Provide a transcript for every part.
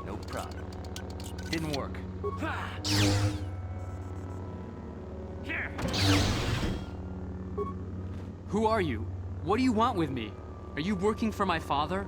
No problem. Didn't work. Who are you? What do you want with me? Are you working for my father?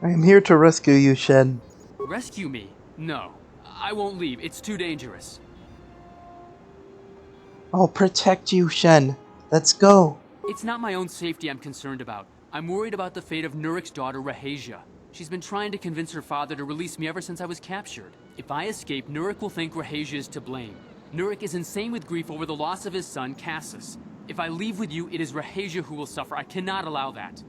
I am here to rescue you, Shen. Rescue me? No. I won't leave. It's too dangerous. I'll protect you, Shen. Let's go. It's not my own safety I'm concerned about. I'm worried about the fate of Nurik's daughter, Rahasia. She's been trying to convince her father to release me ever since I was captured. If I escape, Nurik will think Rahasia is to blame. Nurik is insane with grief over the loss of his son, Cassus. If I leave with you, it is Rahasia who will suffer. I cannot allow that.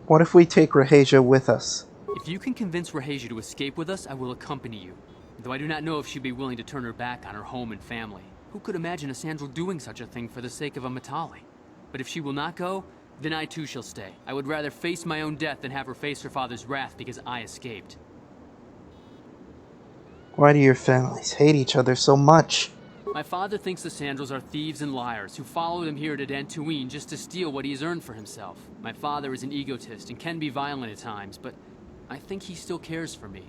What if we take Rahasia with us? If you can convince Rahasia to escape with us, I will accompany you. Though I do not know if she'd be willing to turn her back on her home and family. Who could imagine a Sandral doing such a thing for the sake of a Matali? But if she will not go, then I too shall stay. I would rather face my own death than have her face her father's wrath because I escaped. Why do your families hate each other so much? My father thinks the Sandrals are thieves and liars who followed him here to Dantooine just to steal what he has earned for himself. My father is an egotist and can be violent at times, but I think he still cares for me.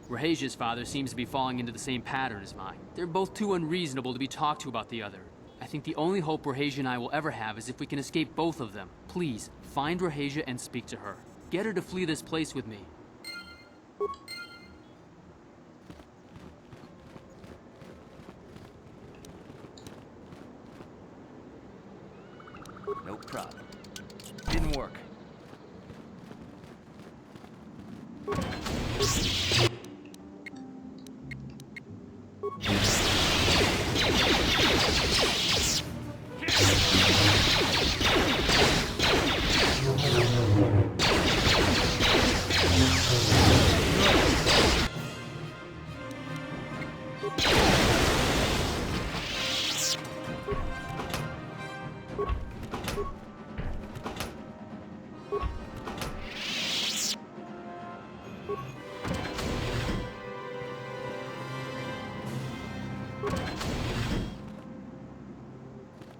Rahasia's father seems to be falling into the same pattern as mine. They're both too unreasonable to be talked to about the other. I think the only hope Rahasia and I will ever have is if we can escape both of them. Please, find Rahasia and speak to her. Get her to flee this place with me. No problem. Didn't work.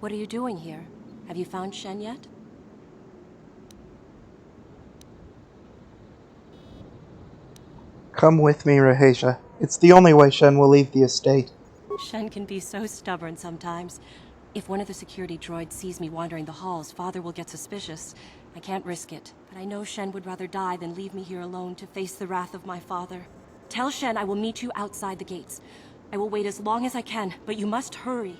What are you doing here? Have you found Shen yet? Come with me, Rahasia. It's the only way Shen will leave the estate. Shen can be so stubborn sometimes. If one of the security droids sees me wandering the halls, Father will get suspicious. I can't risk it, but I know Shen would rather die than leave me here alone to face the wrath of my father. Tell Shen I will meet you outside the gates. I will wait as long as I can, but you must hurry.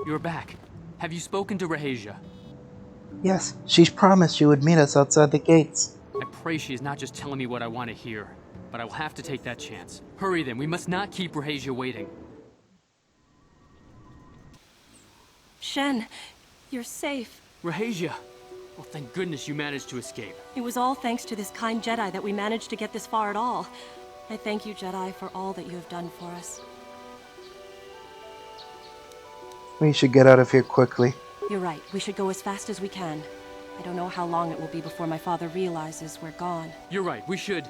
You're back. Have you spoken to Rahasia? Yes, she's promised she would meet us outside the gates. I pray she is not just telling me what I want to hear, but I will have to take that chance. Hurry then, we must not keep Rahasia waiting. Shen, you're safe. Rahasia! Well, thank goodness you managed to escape. It was all thanks to this kind Jedi that we managed to get this far at all. I thank you, Jedi, for all that you have done for us. We should get out of here quickly. You're right. We should go as fast as we can. I don't know how long it will be before my father realizes we're gone. You're right, we should.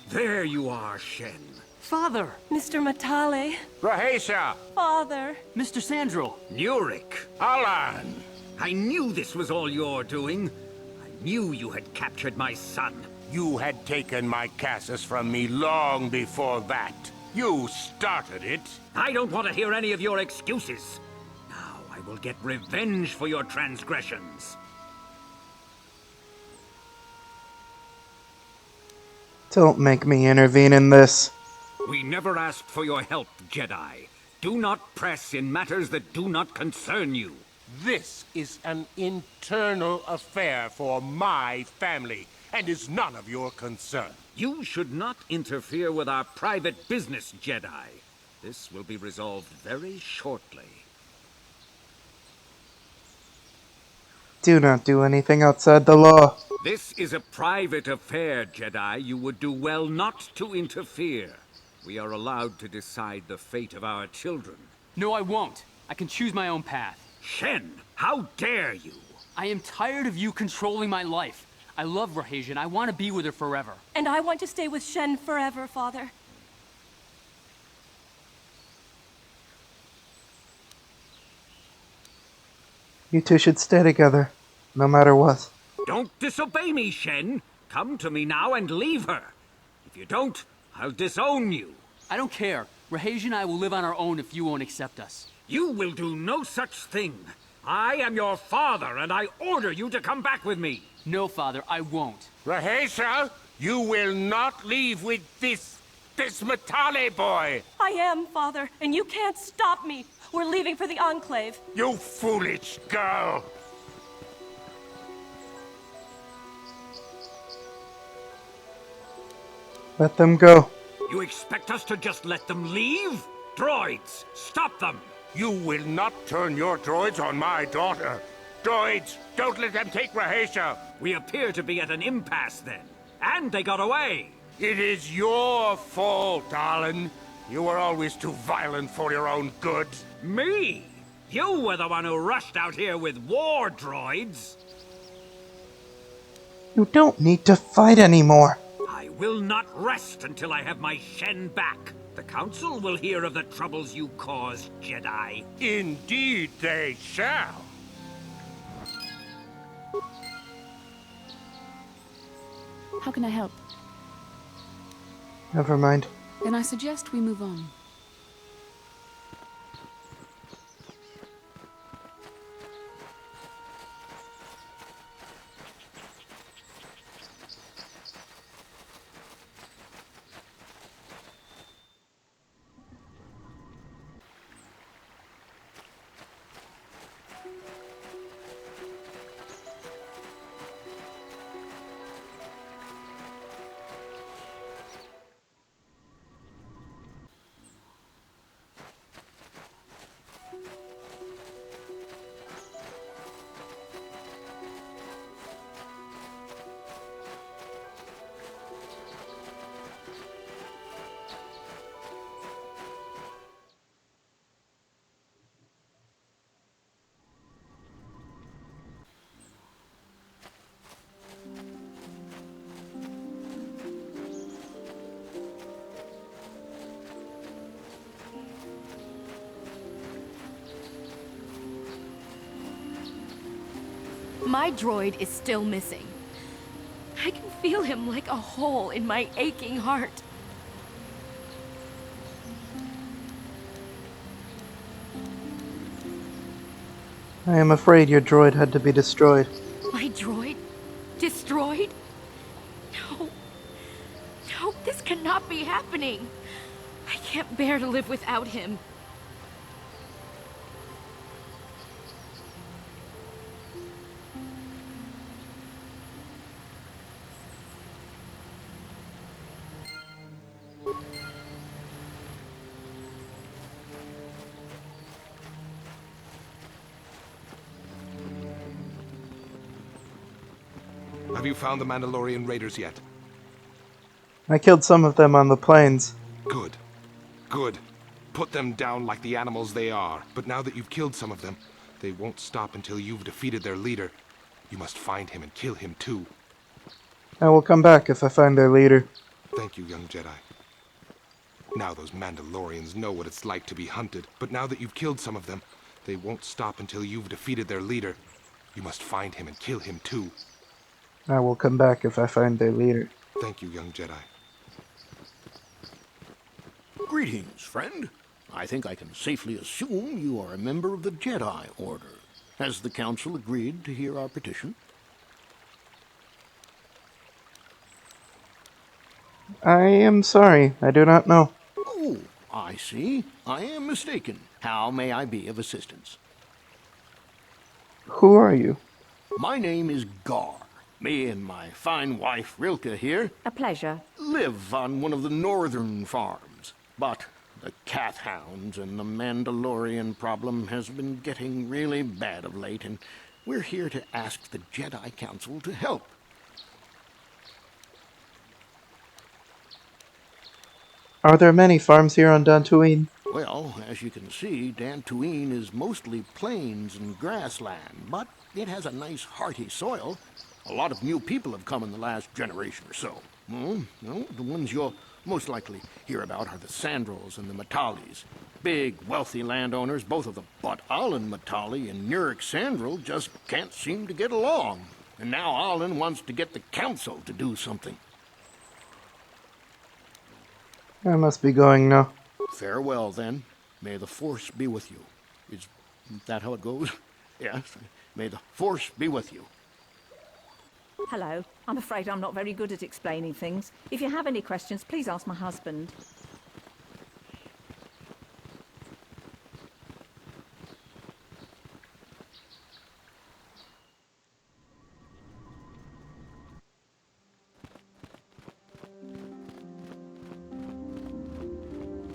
There you are, Shen. Father! Mr. Matale. Rahasia! Father. Mr. Sandral! Nurik! Alan! I knew this was all your doing. I knew you had captured my son. You had taken my Cassus from me long before that. You started it. I don't want to hear any of your excuses. Now I will get revenge for your transgressions. Don't make me intervene in this. We never asked for your help, Jedi. Do not press in matters that do not concern you. This is an internal affair for my family, and is none of your concern. You should not interfere with our private business, Jedi. This will be resolved very shortly. Do not do anything outside the law. This is a private affair, Jedi. You would do well not to interfere. We are allowed to decide the fate of our children. No, I won't. I can choose my own path. Shen, how dare you? I am tired of you controlling my life. I love Rahesia and I want to be with her forever. And I want to stay with Shen forever, Father. You two should stay together, no matter what. Don't disobey me, Shen. Come to me now and leave her. If you don't, I'll disown you. I don't care. Rahesia and I will live on our own if you won't accept us. You will do no such thing. I am your father, and I order you to come back with me. No, Father, I won't. Rahesia, you will not leave with this Matale boy. I am, Father, and you can't stop me. We're leaving for the Enclave. You foolish girl. Let them go. You expect us to just let them leave? Droids, stop them! You will not turn your droids on my daughter. Droids, don't let them take Rahesia. We appear to be at an impasse then. And they got away. It is your fault, darling. You were always too violent for your own good. Me? You were the one who rushed out here with war droids. You don't need to fight anymore. I will not rest until I have my Shen back. The Council will hear of the troubles you caused, Jedi. Indeed they shall. How can I help? Never mind. Then I suggest we move on. My droid is still missing. I can feel him like a hole in my aching heart. I am afraid your droid had to be destroyed. My droid? Destroyed? No. No, this cannot be happening. I can't bear to live without him. Have you found the Mandalorian raiders yet? I killed some of them on the plains. Good. Good. Put them down like the animals they are. But now that you've killed some of them, they won't stop until you've defeated their leader. You must find him and kill him too. I will come back if I find their leader. Thank you, young Jedi. Now those Mandalorians know what it's like to be hunted. But now that you've killed some of them, they won't stop until you've defeated their leader. You must find him and kill him too. I will come back if I find their leader. Thank you, young Jedi. Greetings, friend. I think I can safely assume you are a member of the Jedi Order. Has the Council agreed to hear our petition? I am sorry, I do not know. Oh, I see. I am mistaken. How may I be of assistance? Who are you? My name is Gar. Me and my fine wife, Rilke, here, A pleasure. live on one of the northern farms. But the cat hounds and the Mandalorian problem has been getting really bad of late, and we're here to ask the Jedi Council to help. Are there many farms here on Dantooine? Well, as you can see, Dantooine is mostly plains and grassland, but it has a nice hearty soil. A lot of new people have come in the last generation or so. The ones you'll most likely hear about are the Sandrels and the Matalis. Big, wealthy landowners, both of them. But Alan Matali and Nurik Sandrel just can't seem to get along. And now Alan wants to get the council to do something. I must be going now. Farewell, then. May the Force be with you. Is that how it goes? Yes. May the Force be with you. Hello. I'm afraid I'm not very good at explaining things. If you have any questions, please ask my husband.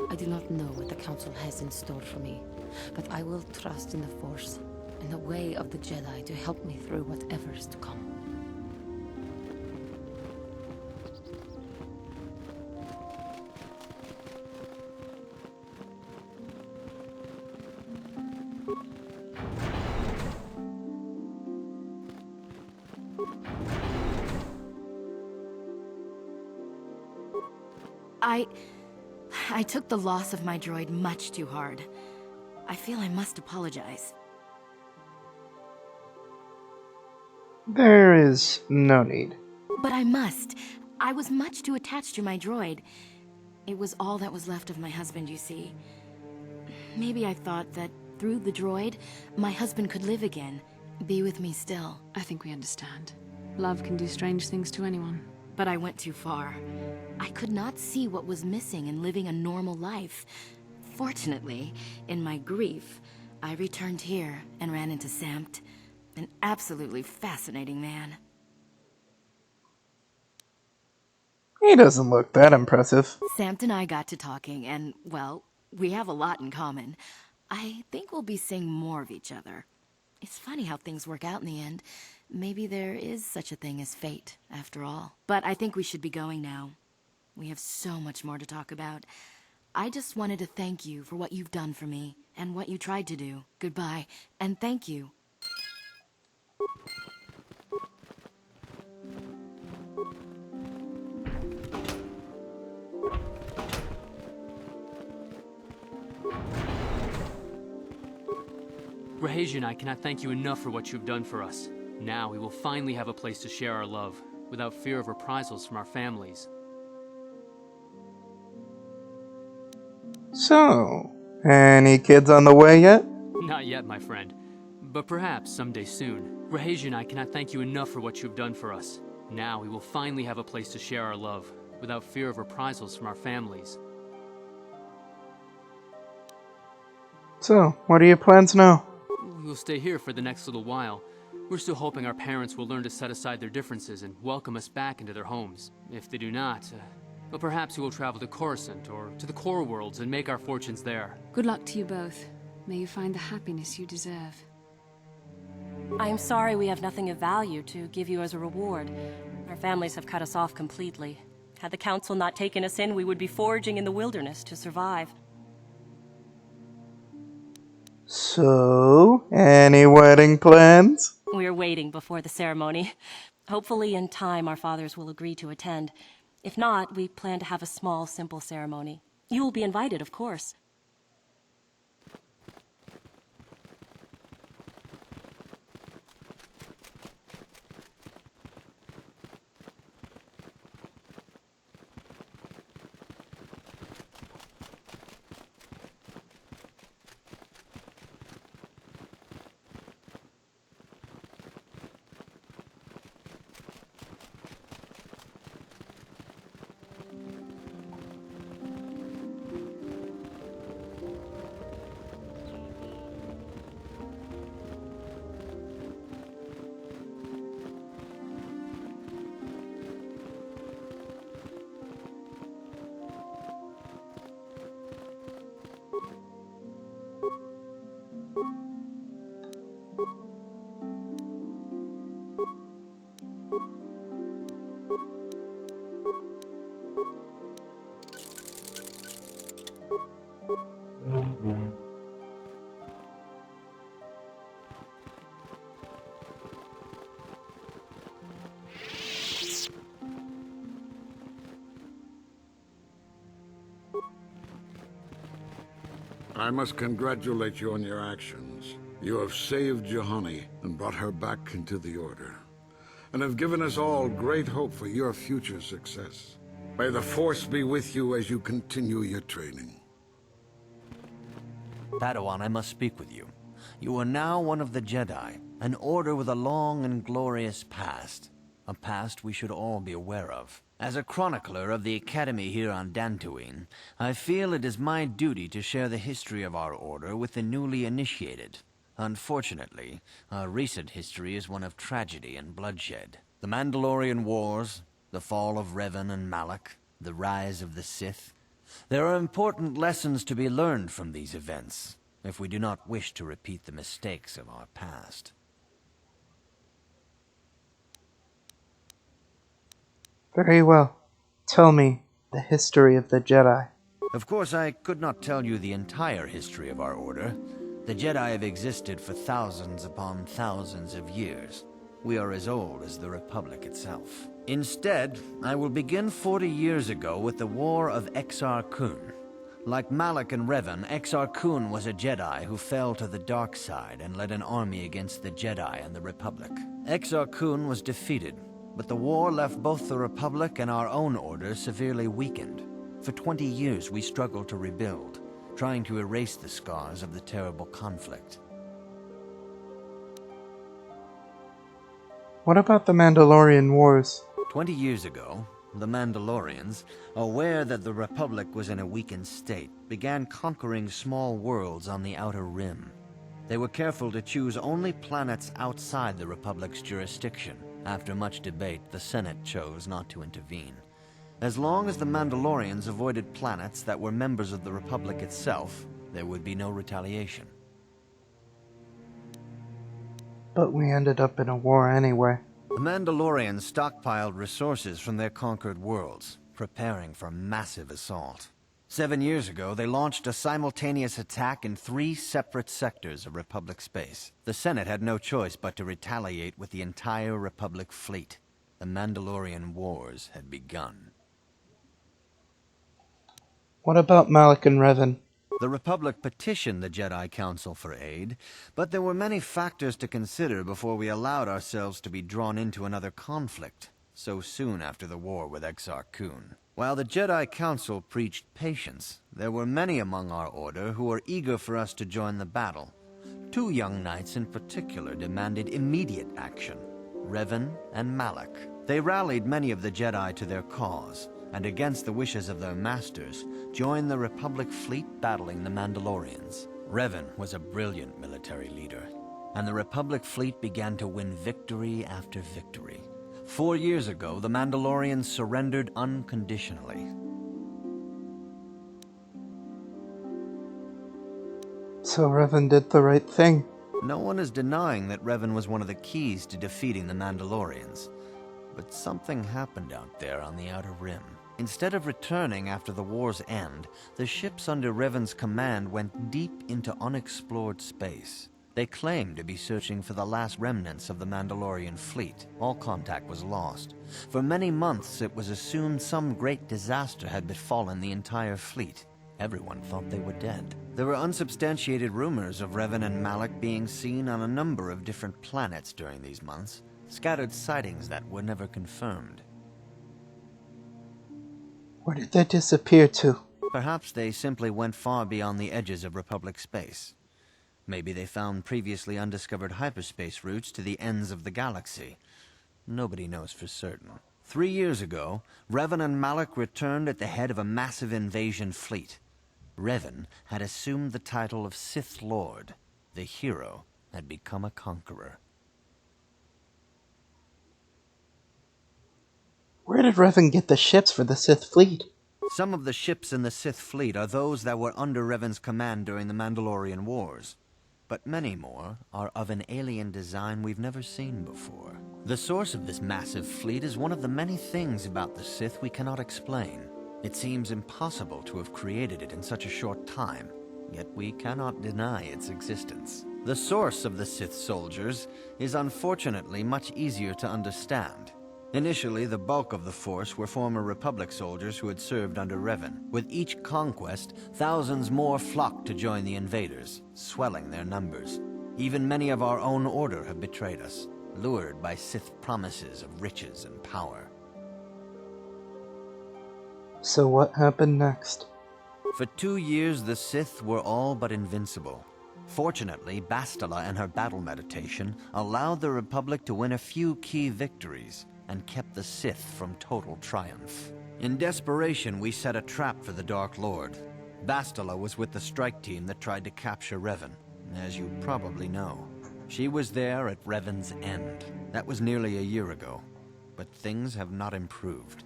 I do not know what the Council has in store for me, but I will trust in the Force and the way of the Jedi to help me through whatever is to come. I took the loss of my droid much too hard. I feel I must apologize. There is no need. But I must. I was much too attached to my droid. It was all that was left of my husband, you see. Maybe I thought that through the droid, my husband could live again, be with me still. I think we understand. Love can do strange things to anyone. But I went too far. I could not see what was missing in living a normal life. Fortunately, in my grief, I returned here and ran into Samt, an absolutely fascinating man. He doesn't look that impressive. Samt and I got to talking, and, well, we have a lot in common. I think we'll be seeing more of each other. It's funny how things work out in the end. Maybe there is such a thing as fate, after all. But I think we should be going now. We have so much more to talk about. I just wanted to thank you for what you've done for me, and what you tried to do. Goodbye, and thank you. Rahasia and I cannot thank you enough for what you've done for us. Now we will finally have a place to share our love, without fear of reprisals from our families. So, any kids on the way yet? Not yet, my friend. But perhaps someday soon. Rahasia and I cannot thank you enough for what you've done for us. Now we will finally have a place to share our love, without fear of reprisals from our families. So, what are your plans now? We will stay here for the next little while. We're still hoping our parents will learn to set aside their differences and welcome us back into their homes. If they do not, well, perhaps we will travel to Coruscant or to the core worlds and make our fortunes there. Good luck to you both. May you find the happiness you deserve. I am sorry we have nothing of value to give you as a reward. Our families have cut us off completely. Had the Council not taken us in, we would be foraging in the wilderness to survive. So, any wedding plans? We are waiting before the ceremony. Hopefully in time our fathers will agree to attend. If not, we plan to have a small, simple ceremony. You will be invited, of course. I must congratulate you on your actions. You have saved Juhani and brought her back into the Order, and have given us all great hope for your future success. May the Force be with you as you continue your training. Padawan, I must speak with you. You are now one of the Jedi, an Order with a long and glorious past. A past we should all be aware of. As a chronicler of the Academy here on Dantooine, I feel it is my duty to share the history of our Order with the newly initiated. Unfortunately, our recent history is one of tragedy and bloodshed. The Mandalorian Wars, the fall of Revan and Malak, the rise of the Sith. There are important lessons to be learned from these events, if we do not wish to repeat the mistakes of our past. Very well. Tell me the history of the Jedi. Of course, I could not tell you the entire history of our Order. The Jedi have existed for thousands upon thousands of years. We are as old as the Republic itself. Instead, I will begin 40 years ago with the War of Exar Kun. Like Malak and Revan, Exar Kun was a Jedi who fell to the dark side and led an army against the Jedi and the Republic. Exar Kun was defeated, but the war left both the Republic and our own Order severely weakened. For 20 years we struggled to rebuild, trying to erase the scars of the terrible conflict. What about the Mandalorian Wars? 20 years ago, the Mandalorians, aware that the Republic was in a weakened state, began conquering small worlds on the Outer Rim. They were careful to choose only planets outside the Republic's jurisdiction. After much debate, the Senate chose not to intervene. As long as the Mandalorians avoided planets that were members of the Republic itself, there would be no retaliation. But we ended up in a war anyway. The Mandalorians stockpiled resources from their conquered worlds, preparing for a massive assault. 7 years ago, they launched a simultaneous attack in 3 separate sectors of Republic space. The Senate had no choice but to retaliate with the entire Republic fleet. The Mandalorian Wars had begun. What about Malak and Revan? The Republic petitioned the Jedi Council for aid, but there were many factors to consider before we allowed ourselves to be drawn into another conflict, so soon after the war with Exar Kun. While the Jedi Council preached patience, there were many among our Order who were eager for us to join the battle. 2 young knights in particular demanded immediate action, Revan and Malak. They rallied many of the Jedi to their cause, and against the wishes of their masters, joined the Republic fleet battling the Mandalorians. Revan was a brilliant military leader, and the Republic fleet began to win victory after victory. 4 years ago, the Mandalorians surrendered unconditionally. So Revan did the right thing. No one is denying that Revan was one of the keys to defeating the Mandalorians. But something happened out there on the Outer Rim. Instead of returning after the war's end, the ships under Revan's command went deep into unexplored space. They claimed to be searching for the last remnants of the Mandalorian fleet. All contact was lost. For many months, it was assumed some great disaster had befallen the entire fleet. Everyone thought they were dead. There were unsubstantiated rumors of Revan and Malak being seen on a number of different planets during these months. Scattered sightings that were never confirmed. Where did they disappear to? Perhaps they simply went far beyond the edges of Republic space. Maybe they found previously undiscovered hyperspace routes to the ends of the galaxy. Nobody knows for certain. 3 years ago, Revan and Malak returned at the head of a massive invasion fleet. Revan had assumed the title of Sith Lord. The hero had become a conqueror. Where did Revan get the ships for the Sith fleet? Some of the ships in the Sith fleet are those that were under Revan's command during the Mandalorian Wars. But many more are of an alien design we've never seen before. The source of this massive fleet is one of the many things about the Sith we cannot explain. It seems impossible to have created it in such a short time, yet we cannot deny its existence. The source of the Sith soldiers is unfortunately much easier to understand. Initially, the bulk of the force were former Republic soldiers who had served under Revan. With each conquest, thousands more flocked to join the invaders, swelling their numbers. Even many of our own order have betrayed us, lured by Sith promises of riches and power. So what happened next? For 2 years, the Sith were all but invincible. Fortunately, Bastila and her battle meditation allowed the Republic to win a few key victories and kept the Sith from total triumph. In desperation, we set a trap for the Dark Lord. Bastila was with the strike team that tried to capture Revan, as you probably know. She was there at Revan's end. That was nearly a year ago, but things have not improved.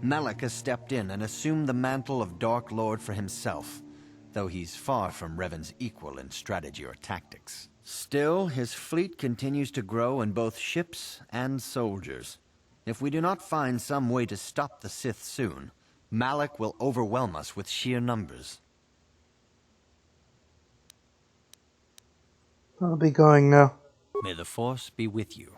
Malak has stepped in and assumed the mantle of Dark Lord for himself, though he's far from Revan's equal in strategy or tactics. Still, his fleet continues to grow in both ships and soldiers. If we do not find some way to stop the Sith soon, Malak will overwhelm us with sheer numbers. I'll be going now. May the Force be with you.